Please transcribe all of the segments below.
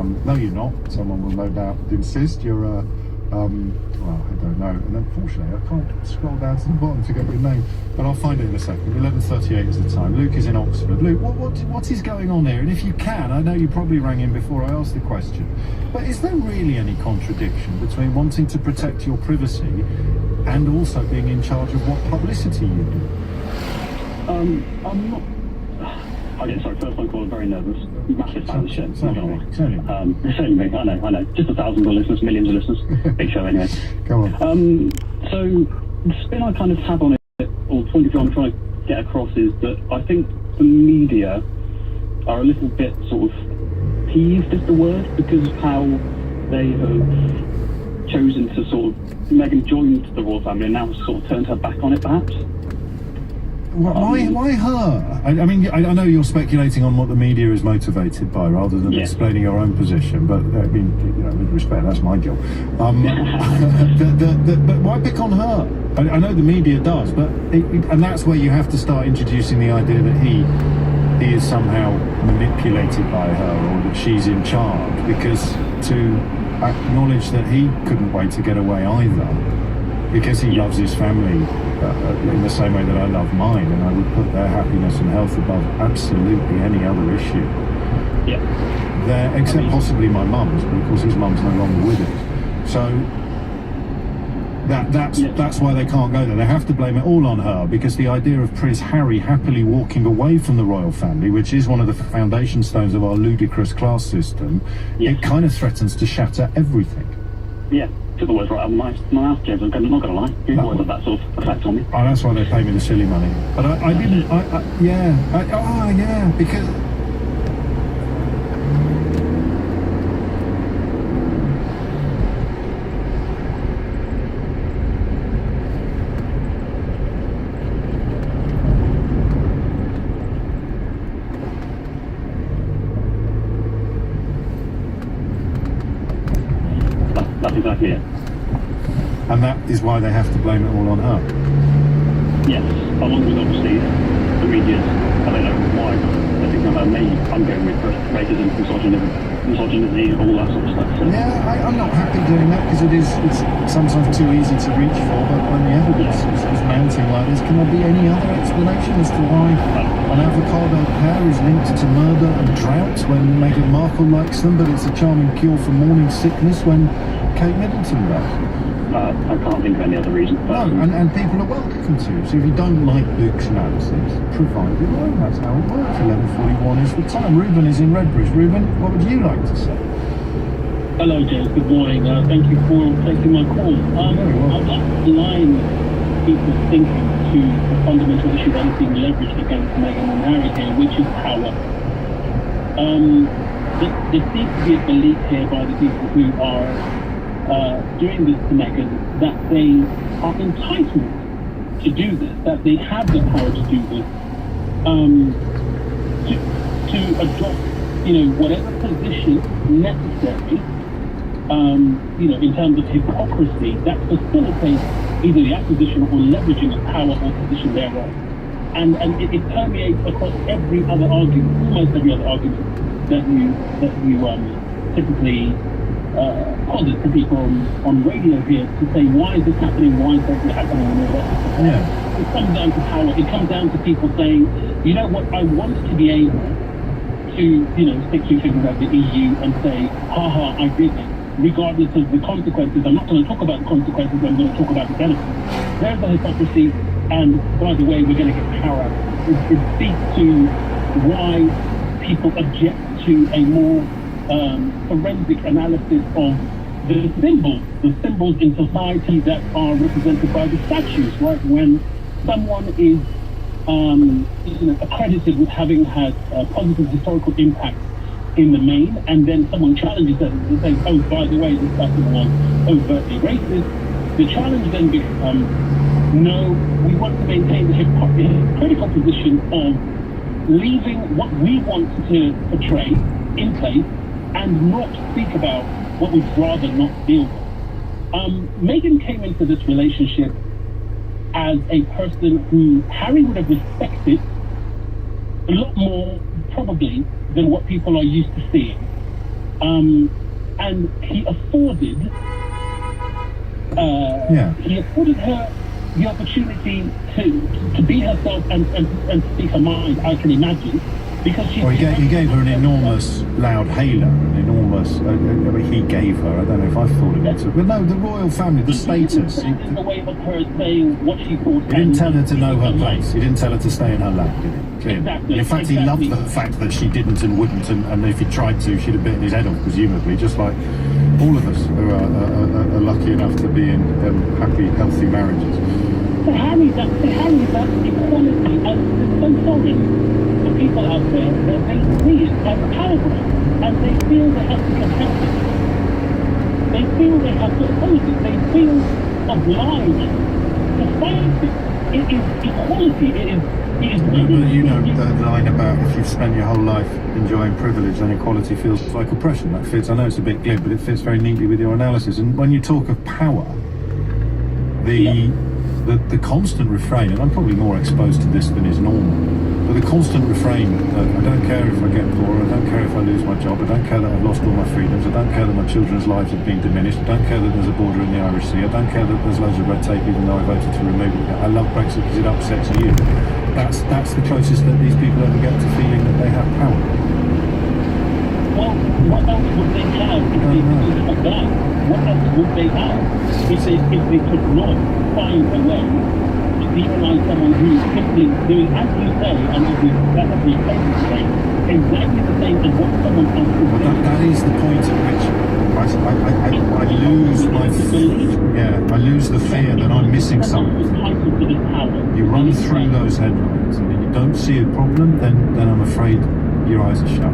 No, you're not. Someone will no doubt insist you're a, well, I don't know. And unfortunately, I can't scroll down to the bottom to get your name, but I'll find it in a second. 11:38 is the time. Luke is in Oxford. Luke, what is going on here? And if you can, I know you probably rang in before I asked the question, but is there really any contradiction between wanting to protect your privacy and also being in charge of what publicity you do? I'm not. Okay, sorry, first phone call, I'm very nervous. Massive fan of the show. Certainly, I know. Just 1,000 listeners, millions of listeners. Big show anyway. Go on. So, the spin I kind of have on it, or point of view I'm trying to get across, is that I think the media are a little bit sort of peeved, is the word, because of how they have chosen to sort of, Meghan joined the royal family and now sort of turned her back on it, perhaps. Why her? I mean, I know you're speculating on what the media is motivated by rather than explaining your own position, but I mean, with respect, that's my job. But why pick on her? I know the media does, but and that's where you have to start introducing the idea that he is somehow manipulated by her, or that she's in charge, because to acknowledge that he couldn't wait to get away either, because he loves his family in the same way that I love mine, and I would put their happiness and health above absolutely any other issue. Yeah. Except possibly my mum's, but of course his mum's no longer with us. So that's why they can't go there. They have to blame it all on her, because the idea of Prince Harry happily walking away from the royal family, which is one of the foundation stones of our ludicrous class system, it kind of threatens to shatter everything. Yeah. Took the words right out of my mouth, James. I'm not going to lie. You've always had that sort of effect on me. Oh, that's why they pay me the silly money. But I didn't. Because. That's exactly it. And that is why they have to blame it all on her. Yes, along with obviously the media's, I don't know why, I think about me, I'm going with racism, misogyny, all that sort of stuff. So. Yeah, I'm not happy doing that, because it's sometimes too easy to reach for, but when the evidence is mounting like this, can there be any other explanation as to why an avocado pear is linked to murder and drought when Meghan Markle likes them, but it's a charming cure for morning sickness when Kate Middleton does? I can't think of any other reason. No, and people are welcome to. So if you don't like Luke's analysis, provide your own. That's how it works. 11:41 is the time. Ruben is in Redbridge. Ruben, what would you like to say? Hello, James. Good morning. Thank you for taking my call. I'd like to align people's thinking to the fundamental issue that is being leveraged against Meghan and Harry here, which is power. There seems to be a belief here by the people who are doing this to Meghan that they are entitled to do this, that they have the power to do this, to adopt, whatever position necessary, in terms of hypocrisy that facilitates either the acquisition or leveraging of power or position thereof. And it permeates across every other argument, almost every other argument that you typically posit to people on radio here to say, why is this happening, why is that happening, and all that. Yeah. It comes down to power. It comes down to people saying, you know what, I want to be able to, stick two fingers at the EU and say, I did it, regardless of the consequences. I'm not going to talk about the consequences, I'm going to talk about the benefits. There's the hypocrisy, and by the way, we're going to get power. It speaks to why people object to a more forensic analysis of the symbols in society that are represented by the statues, right? When someone is accredited with having had a positive historical impact in the main, and then someone challenges them and says, oh, by the way, this person was overtly racist, the challenge then becomes, no, we want to maintain the hypocritical position of leaving what we want to portray in place and not speak about what we'd rather not deal with. Meghan came into this relationship as a person who Harry would have respected a lot more, probably, than what people are used to seeing. And he afforded her the opportunity to be herself and speak her mind, I can imagine. Because he gave her an enormous loud hailer, he gave her, I don't know if I thought it into, but no, the royal family, the status. He didn't way of her saying what she thought. He didn't tell her to know her place. He didn't tell her to stay in her lap, did he? Clearly. Exactly. In fact, he loved the fact that she didn't and wouldn't, and if he tried to, she'd have bitten his head off, presumably, just like all of us who are lucky enough to be in happy, healthy marriages. For Harry, that's equality, and I'm so sorry. People out there, they see it as power grab, and they feel they have to protect it. They feel they have to oppose it. They feel obliged to fight it. It is equality. It is. But you know the line about if you've spent your whole life enjoying privilege, then equality feels like oppression. That fits. I know it's a bit glib, but it fits very neatly with your analysis. And when you talk of power, the constant refrain, and I'm probably more exposed to this than is normal, but the constant refrain that I don't care if I get poorer, I don't care if I lose my job, I don't care that I've lost all my freedoms, I don't care that my children's lives have been diminished, I don't care that there's a border in the Irish Sea, I don't care that there's loads of red tape even though I voted to remove it. I love Brexit because it upsets you. That's the closest that these people ever get to feeling that they have power. Well, what else would they have if they didn't have that? What else would they have if they could not find a way to demonize someone who's simply doing, as you say, and as we say, exactly the same as what someone else is doing? Well, that is the point at which I lose the fear that I'm missing something. You run through those headlines and you don't see a problem, then I'm afraid your eyes are shut.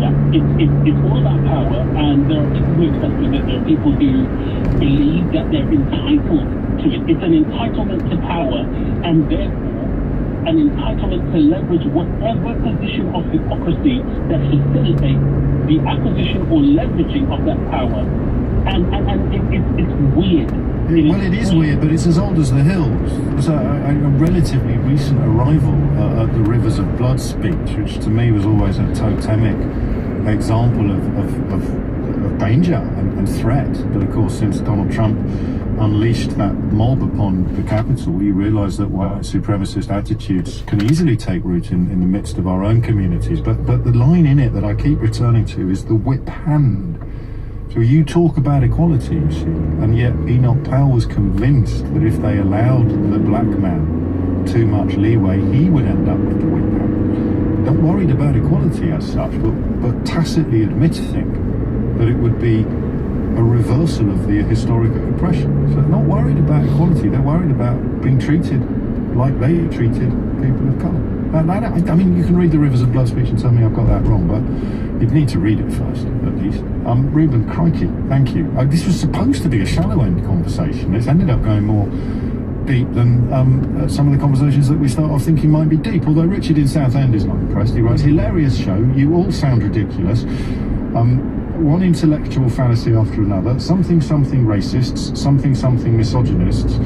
Yeah, it's all about power, and there are people who accept it. There are people who believe that they're entitled to it. It's an entitlement to power, and therefore an entitlement to leverage whatever position of hypocrisy that facilitates the acquisition or leveraging of that power. And it's weird. Well, it is weird, but it's as old as the hills. It's a relatively recent arrival at the Rivers of Blood speech, which to me was always a totemic example of danger and threat. But of course, since Donald Trump unleashed that mob upon the Capitol, you realise that white supremacist attitudes can easily take root in the midst of our own communities. But the line in it that I keep returning to is the whip hand. So you talk about equality, you see, and yet Enoch Powell was convinced that if they allowed the black man too much leeway, he would end up with the whip hand. Not worried about equality as such, but tacitly admitting that it would be a reversal of the historic oppression. So they're not worried about equality, they're worried about being treated like they treated people of colour. I mean, you can read the Rivers of Blood speech and tell me I've got that wrong, but you'd need to read it first, at least. Reuben, crikey, thank you. This was supposed to be a shallow-end conversation. It's ended up going more deep than some of the conversations that we start off thinking might be deep, although Richard in Southend is not impressed. He writes, hilarious show, you all sound ridiculous. One intellectual fallacy after another, something racists, something misogynists,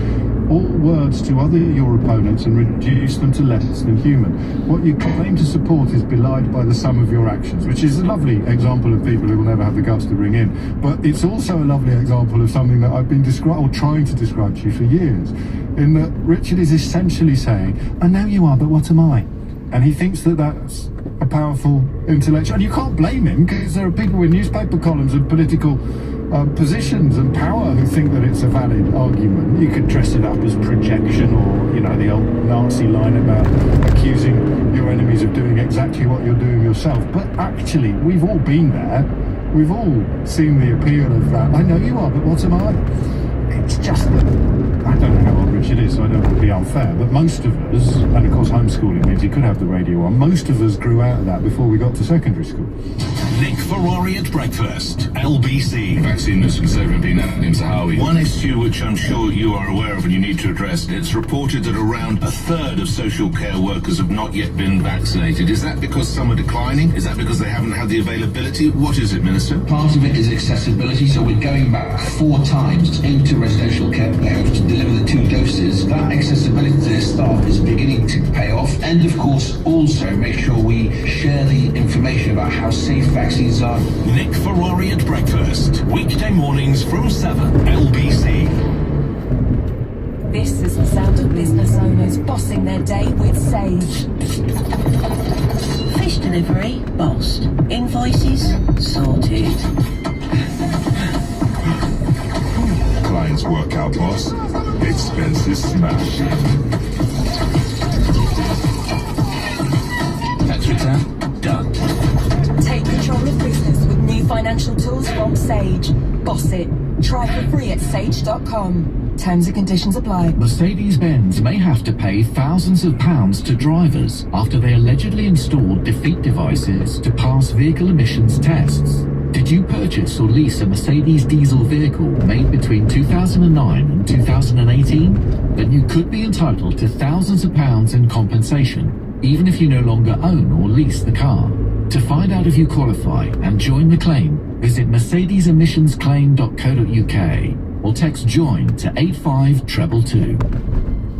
all words to other your opponents and reduce them to less than human. What you claim to support is belied by the sum of your actions, which is a lovely example of people who will never have the guts to ring in. But it's also a lovely example of something that I've been trying to describe to you for years, in that Richard is essentially saying, I know you are, but what am I? And he thinks that that's a powerful intellectual. And you can't blame him, because there are people with newspaper columns and political positions and power who think that it's a valid argument. You could dress it up as projection, or, you know, the old Nazi line about accusing your enemies of doing exactly what you're doing yourself. But actually, we've all been there. We've all seen the appeal of that. I know you are, but what am I? It's just that, I don't know how old Richard is, so I don't want to be unfair, but most of us, and of course homeschooling means he could have the radio on, most of us grew out of that before we got to secondary school. Nick Ferrari at breakfast, LBC. Vaccine Muslims in Sahawi. One issue which I'm sure you are aware of and you need to address, it's reported that around a third of social care workers have not yet been vaccinated. Is that because some are declining? Is that because they haven't had the availability? What is it, Minister? Part of it is accessibility, so we're going back 4 times into residential care players to deliver the 2 doses, that accessibility to their staff is beginning to pay off. And of course, also make sure we share the information about how safe vaccines are. Nick Ferrari at breakfast, weekday mornings from 7, LBC. This is the sound of business owners bossing their day with Sage. Fish delivery, bossed. Invoices, sorted. Clients work out, boss. Expenses smashed. Tax return, done. Take control of business with new financial tools from Sage. Boss it. Try for free at sage.com. Terms and conditions apply. Mercedes-Benz may have to pay thousands of pounds to drivers after they allegedly installed defeat devices to pass vehicle emissions tests. Did you purchase or lease a Mercedes diesel vehicle made between 2009 and 2018? Then you could be entitled to thousands of pounds in compensation, even if you no longer own or lease the car. To find out if you qualify and join the claim, visit mercedesemissionsclaim.co.uk or text JOIN to 85222.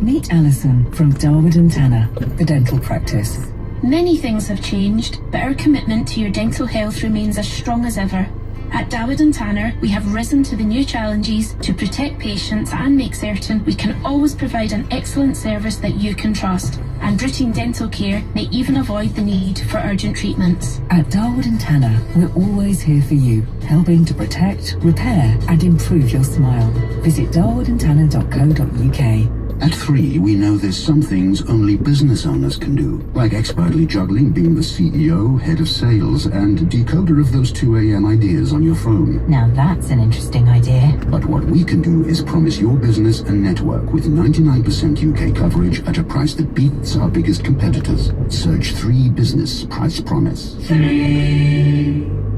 Meet Alison from Darwood and Tanner, the dental practice. Many things have changed, but our commitment to your dental health remains as strong as ever. At Dawood and Tanner, we have risen to the new challenges to protect patients and make certain we can always provide an excellent service that you can trust. And routine dental care may even avoid the need for urgent treatments. At Darwood and Tanner, we're always here for you, helping to protect, repair and improve your smile. Visit darwoodandtanner.co.uk. At 3, we know there's some things only business owners can do, like expertly juggling being the CEO, head of sales, and decoder of those 2 a.m. ideas on your phone. Now that's an interesting idea. But what we can do is promise your business a network with 99% UK coverage at a price that beats our biggest competitors. Search 3 Business Price Promise.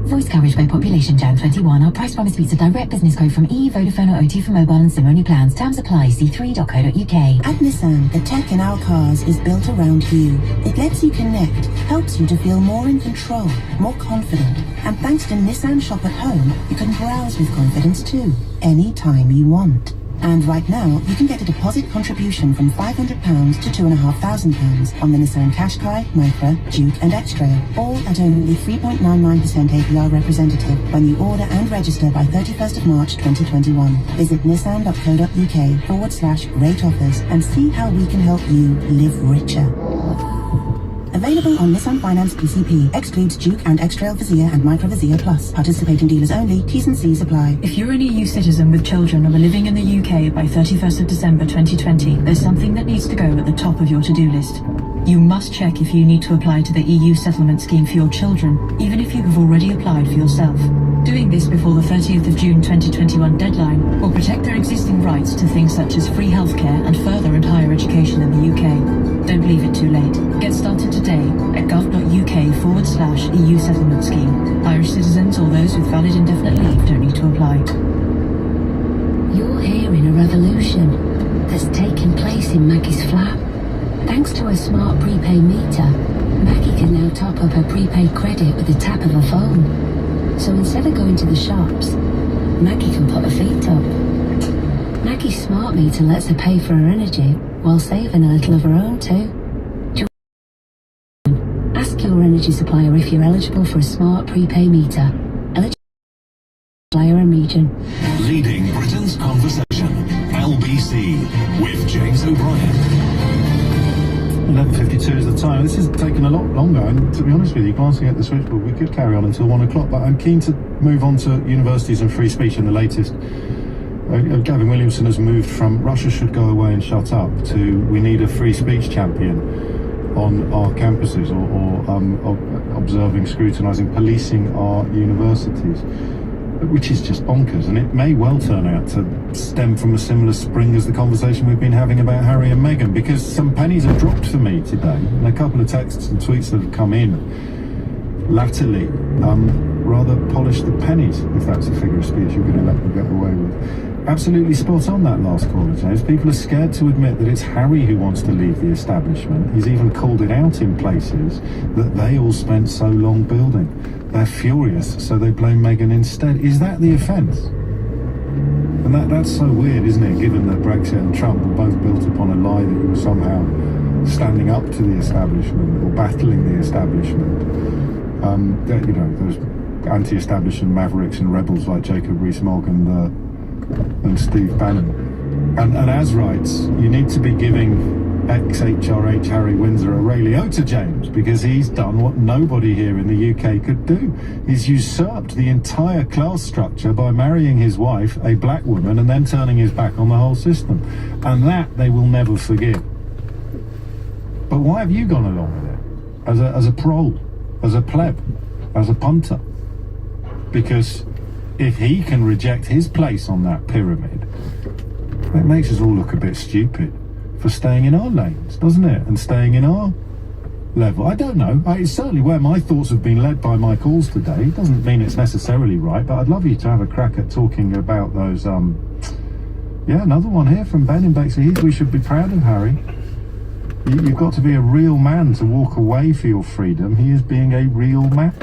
Voice coverage by population Jan 21. Our price promise beats a direct business quote from EE, Vodafone or OT for mobile and SIM-only plans. Terms apply. C3.co.uk. At Nissan, the tech in our cars is built around you. It lets you connect, helps you to feel more in control, more confident. And thanks to Nissan Shop at Home, you can browse with confidence too, anytime you want. And right now, you can get a deposit contribution from £500 to £2,500 on the Nissan Qashqai, Micra, Duke and X-Trail, all at only 3.99% APR representative when you order and register by 31st of March 2021. Visit nissan.co.uk/great offers and see how we can help you live richer. Available on Nissan Finance PCP. Excludes Duke and X-Trail Vizier and Micra Vizier Plus. Participating dealers only. T's and C's apply. If you're an EU citizen with children and are living in the UK by 31st of December 2020, there's something that needs to go at the top of your to-do list. You must check if you need to apply to the EU settlement scheme for your children, even if you have already applied for yourself. Doing this before the 30th of June 2021 deadline will protect their existing rights to things such as free healthcare and further and higher education in the UK. Don't leave it too late. Get started today at gov.uk/EU settlement scheme. Irish citizens or those with valid indefinite leave don't need to apply. You're hearing a revolution that's taking place in Maggie's flat. Thanks to her smart prepaid meter, Maggie can now top up her prepaid credit with the tap of her phone. So instead of going to the shops, Maggie can put her feet up. Maggie's smart meter lets her pay for her energy while saving a little of her own too. Ask your energy supplier if you're eligible for a smart prepaid meter. Eligible supplier and region. Leading Britain's conversation, LBC, with James O'Brien. 11:52 is the time. This has taken a lot longer, and to be honest with you, glancing at the switchboard, we could carry on until 1 o'clock, but I'm keen to move on to universities and free speech in the latest. Gavin Williamson has moved from Russia should go away and shut up to we need a free speech champion on our campuses, or observing, scrutinising, policing our universities, which is just bonkers. And it may well turn out to stem from a similar spring as the conversation we've been having about Harry and Meghan, because some pennies have dropped for me today, and a couple of texts and tweets that have come in latterly rather polished the pennies, if that's a figure of speech you're going to let me get away with. Absolutely spot on, that last caller, James. People are scared to admit that it's Harry who wants to leave the establishment. He's even called it out in places that they all spent so long building. They're furious, so they blame Meghan instead. Is that the offence? And that's so weird, isn't it, given that Brexit and Trump were both built upon a lie that he was somehow standing up to the establishment or battling the establishment. You know, those anti-establishment mavericks and rebels like Jacob Rees-Mogg and Steve Bannon. And as rights, you need to be giving ex-HRH Harry Windsor a Ray Liotta, James, because he's done what nobody here in the UK could do. He's usurped the entire class structure by marrying his wife, a black woman, and then turning his back on the whole system. And that they will never forgive. But why have you gone along with it? As a prole, as a pleb, as a punter? Because if he can reject his place on that pyramid, it makes us all look a bit stupid for staying in our lanes, doesn't it? And staying in our level. I don't know. It's certainly where my thoughts have been led by my calls today. It doesn't mean it's necessarily right, but I'd love you to have a crack at talking about those. Yeah, another one here from Ben in Bexley Heath. We should be proud of Harry. You've got to be a real man to walk away for your freedom. He is being a real man.